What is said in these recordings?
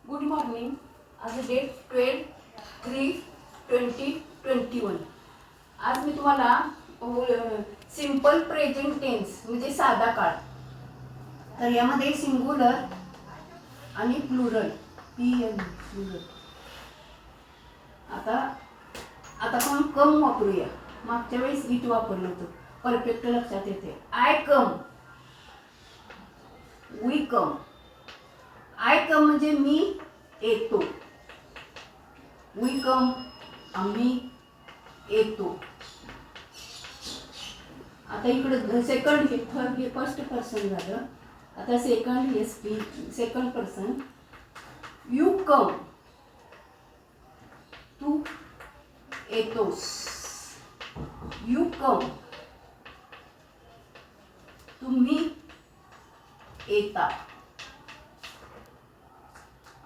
Good morning. आज date 12/3/2021. आज मी तुम्हाला सिंपल प्रेझेंट टेन्स म्हणजे साधा काळ, तर यामध्ये सिंगुलर आणि प्लुरल प्लुरल. आता आपण कम वापरूया. मागच्या वेळेस इट वापरलं होतं, परफेक्ट लक्षात येते. I come, we come. I come म्हणजे मी येतो, वी कम आम्ही येतो. आता इकडे सेकंड हे फर्स्ट पर्सन झालं. आता second second person. You come, तू येतोस. यू कम, तुम्ही येता.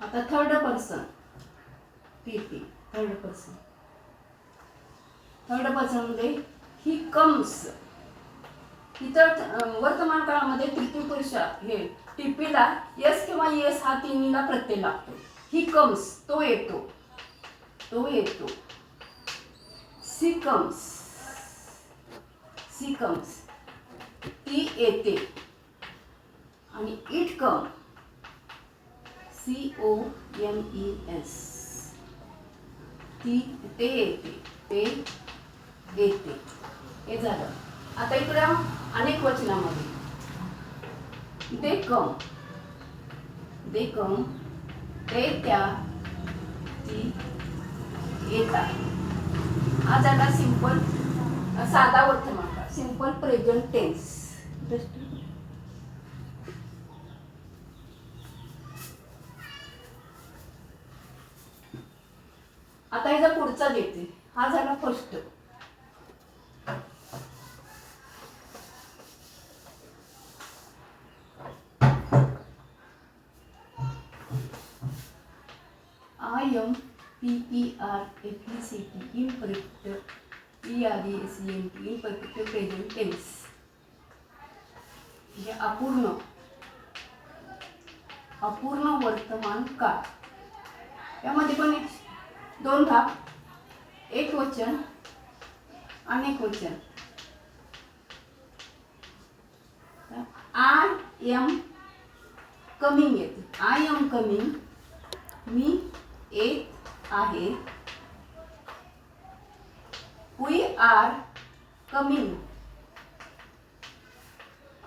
आता थर्ड पर्सन थर्ड पर्सन मध्ये ही कम्स. इतर वर्तमान काळामध्ये तृतीय पुरुष हे टीपीला यस किंवा येस हा तिन्हीला प्रत्यय लागतो. ही कम्स, तो येतो. सी कम्स, ती येते. आणि इट कम, COMES, ते येते. हे झालं. आता इकडं अनेक वचनामध्ये दे कम, ते त्या ती येतात. हा झाला सिंपल साधा वर्तमान काळ, सिंपल प्रेझेंट टेन्स. आता याचा पुढचा देते. हा झाला first. IMPERFECT, imperfect, PRESENT, imperfect present tense. हे अपूर्ण वर्तमान काळ. यामध्ये पण दोन भाग, एक वचन, अनेक वचन. आय एम कमिंग येते. आय एम कमिंग, मी येत आहे. वी आर कमिंग,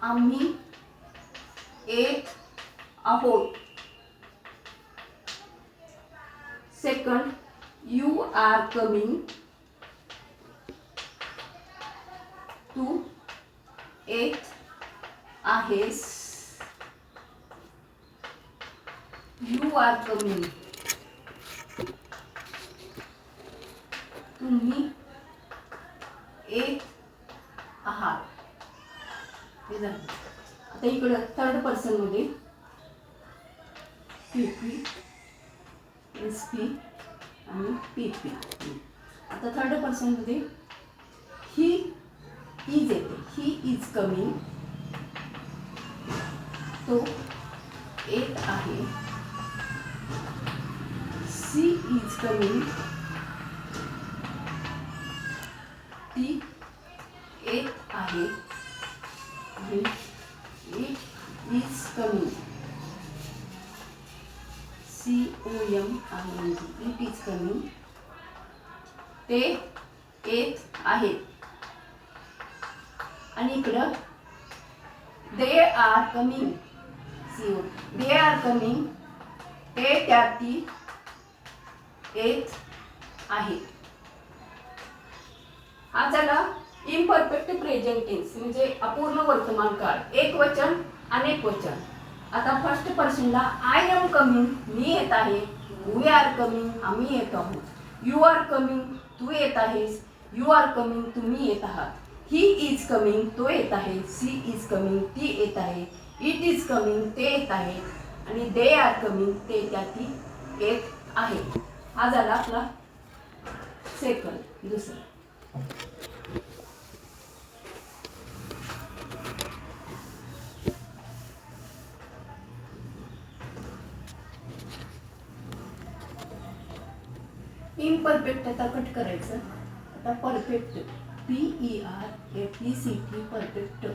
आम्ही येत आहोत. सेकंड, यू आर कमिंग, तू येत आहेस. यू आर कमिंग, तुम्ही येत आहात. हे झालं. आता इकडं थर्ड पर्सन मध्ये PP, SP आणि PP. आता थर्ड पर्सन मध्ये ही इज येते. ही इज कमिंग, तो येत आहे. सी इज कमिंग, ती येत आहे. It is coming, COMING, it is coming, ते येत आहेत. आणि इकडं they are coming, they are coming, ते त्या ती येत आहे. हा झाला इम्परफेक्ट प्रेझेंट टेन्स म्हणजे अपूर्ण वर्तमान काळ. एक वचन, अनेक वचन. आता फर्स्ट पर्सनला आय एम कमिंग, मी येत आहे. वी आर कमिंग, आम्ही येत आहोत. यू आर कमिंग, तू येत आहेस. यू आर कमिंग, तुम्ही येत आहात. ही इज कमिंग, तो येत आहे. सी इज कमिंग, ती येत आहे. इट इज कमिंग, ते येत आहे. आणि दे आर कमिंग, ते त्या ती येत आहे. हा झाला आपला सेकंड, दुसरा. इम्परफेक्ट आता कट करायचं. आता perfect PERFECT perfect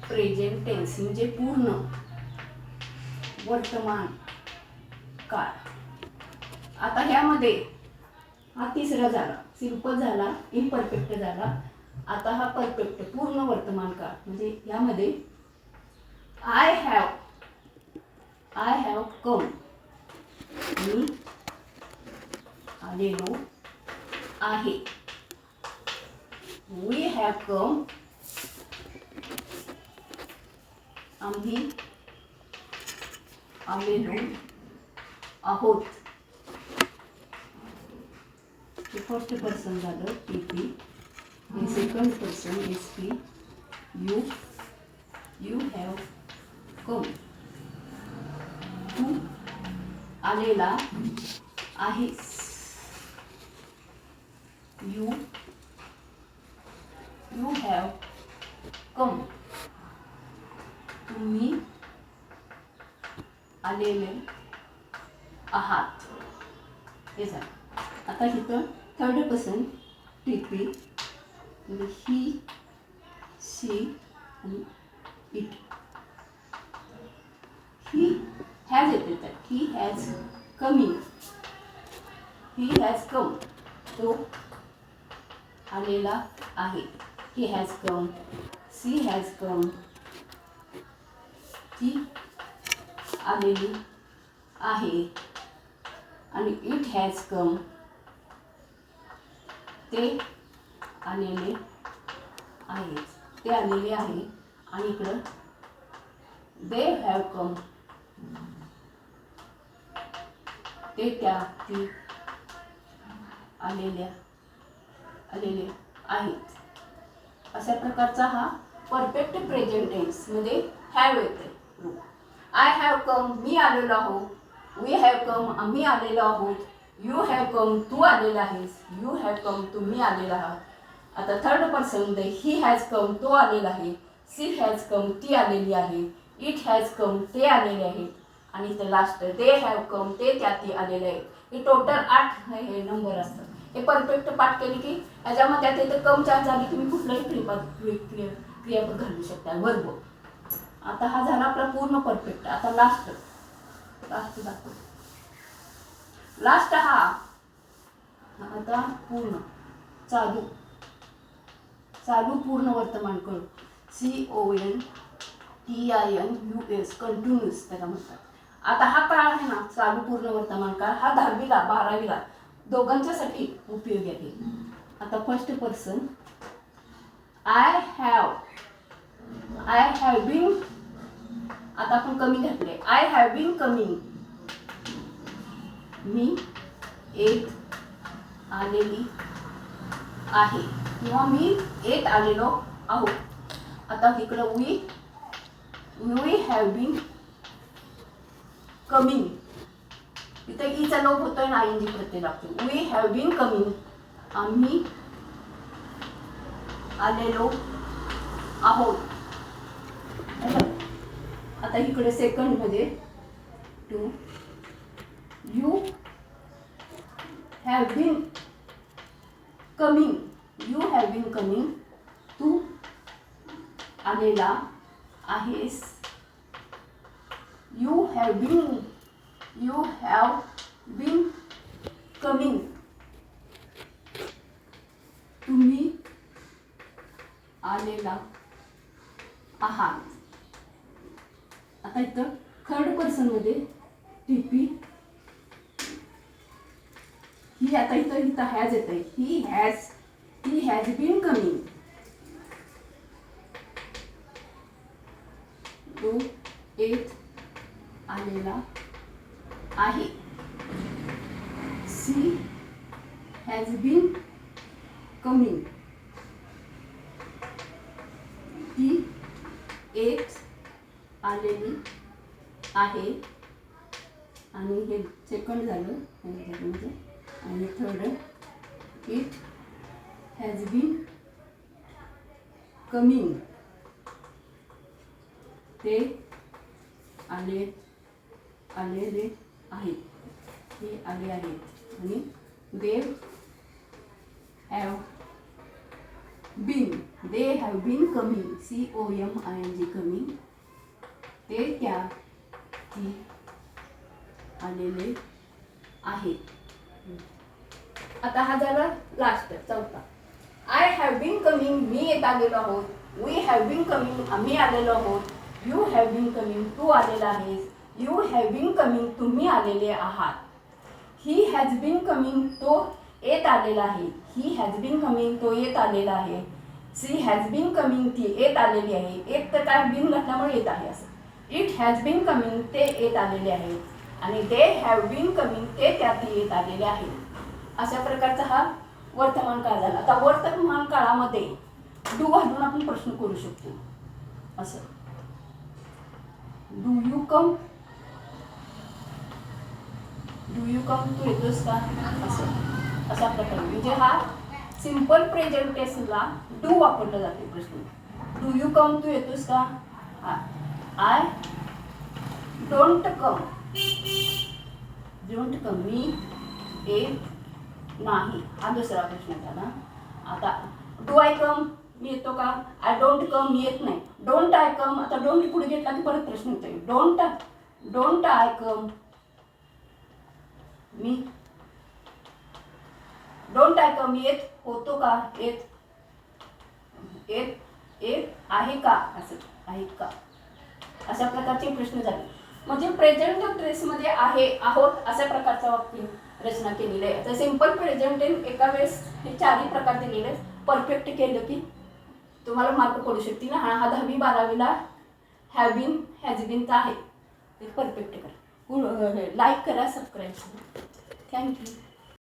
present tense म्हणजे पूर्ण वर्तमान काळ. आता ह्यामध्ये हा तिसरा झाला, सिंपल झाला, इम्परफेक्ट झाला. आता हा परफेक्ट पूर्ण वर्तमान काळ म्हणजे यामध्ये आय हॅव कम, मी आलेलो आहे. वी हॅव कम, आम्ही आलेलो आहोत. फर्स्ट पर्सन झालं PP, हे second person SP. You have come, तू आलेला आहेस. यू हॅव कम, तुम्ही आलेले आहात. हे झालं. आता इथं थर्ड पर्सन PP म्हणजे ही, शी आणि इट. ही हॅज येते तर he has coming, he has come, तो आलेला आहे. He has come, she has come, ती आलेली आहे. आणि इट हॅज कम, ते आलेले आहे, ते आलेले आहे. आणि इकडं दे हॅव कम, ते ती आलेले आहेत. अशा प्रकारचा हा परफेक्ट प्रेझेंट टेन्स मध्ये हॅव येते. आय हॅव कम, मी आलेलो आहोत. वी हॅव कम, आम्ही आलेलो आहोत. यू हॅव कम, तू आलेला आहेस. यू हॅव कम, तुम्ही आलेला आहात. आता थर्ड पर्सन मध्ये ही हॅज कम, तो आलेला आहे. सी हॅज कम, ती आलेली आहे. इट हॅज कम, ते आलेले आहेत. आणि इथं लास्ट दे हॅव कम, ते ती आलेले आहेत. हे टोटल 8 हे नंबर असतात. हे परफेक्ट पाठ केले की याच्यामध्ये आता इथं कमच्या जागी तुम्ही कुठलाही क्रियापद घालू शकता, वर्ब. आता हा झाला आपला पूर्ण परफेक्ट. आता लास्ट दाखव. लास्ट हा आता पूर्ण चालू पूर्ण वर्तमान काळ CONTINUOUS कंटिन्यूस त्याला म्हणतात. आता हा काळ आहे ना, चालू पूर्ण वर्तमान काळ, हा 10वीला 12वीला दोघांच्यासाठी उपयोगी आहे. आता first person I have been, आता आपण कमी घातले. आय हॅव बीन कमिंग, मी येत आलेली आहे किंवा मी येत आलेलो आहोत. आता इकडं वी हॅव बीन कमिंग, इथे ईचा लोप होतोय ना, ING प्रत्यय लागतो. वी हॅव बीन कमिंग, आम्ही आलेलो आहोत. आता इकडे सेकंड मध्ये two you have been coming, तू आलेला आहेस. यू हॅव बीन कमिंग, तुम्ही आलेला आहात. आता इथं थर्ड पर्सन मध्ये TP, ही आता इथं हॅज येत आहे. ही हॅज बीन कमिंग, तो येत आलेला आहे. सी हॅज बीन कमिंग, ती येत आलेली आहे. आणि हे सेकंड झालं म्हणजे. आणि third it has been coming, ते आलेले आहेत, ते आले आहेत. आणि they have been, they have been coming, COMING coming, ते त्या ती आलेले आहेत. आता हा झाला लास्ट चौथा. आय हॅव बीन कमिंग, मी येत आलेलो आहोत. वी हॅव बीन कमिंग, आम्ही आलेलो आहोत. यू हॅव बीन कमिंग, तू आलेला आहेस. यू हॅव बीन कमिंग, तुम्ही आलेले आहात. ही हॅज बीन कमिंग, तो येत आलेला आहे. ही हॅज बीन कमिंग, तो येत आलेला आहे. सी हॅज बीन कमिंग, ती येत आलेली आहे. येत तर काय बीन घातल्यामुळे येत आहे असं. इट हॅज बीन कमिंग, ते येत आलेले आहे. आणि दे हॅव बीन कमिंग, ते त्यात येत आलेले आहे. अशा प्रकारचा हा वर्तमान काळ झाला. आता वर्तमान काळामध्ये डू घालून आपण प्रश्न करू शकतो. असं do you come, do you come, तू येतोस का, असं अशा प्रकारे. म्हणजे हा सिंपल प्रेझेंट टेन्सला डू वापरला जाते प्रश्न. डू यू कम, तू येतोस का. I don't come, don't come, मी येत नाही. हा दुसरा प्रश्न झाला. आता डू आय कम, मी येतो का. आय डोंट कम, मी येत नाही. डोंट आय कम, आता डोंट पुढे घेतला की परत प्रश्न येतो. डोंट आय कम, मी डोंट आय कम, येत होतो का, येत आहे का, असं आहे का. अशा प्रकारचे प्रश्न झाले. म्हणजे प्रेझेंट टेन्समध्ये आहे, आहोत अशा प्रकारचा वाक्य रचना केलेली आहे. तर सिंपल प्रेझेंट टेन्स एका वेळेस हे चारही प्रकार दिलेले आहेत. परफेक्ट केलं की तुम्हाला मार्क पडू शकतील ना. हा 10वी 12वीला हॅव बीन हॅज बीनचा आहे. ते परफेक्ट करा. लाईक करा, सबस्क्राईब करा. थँक्यू.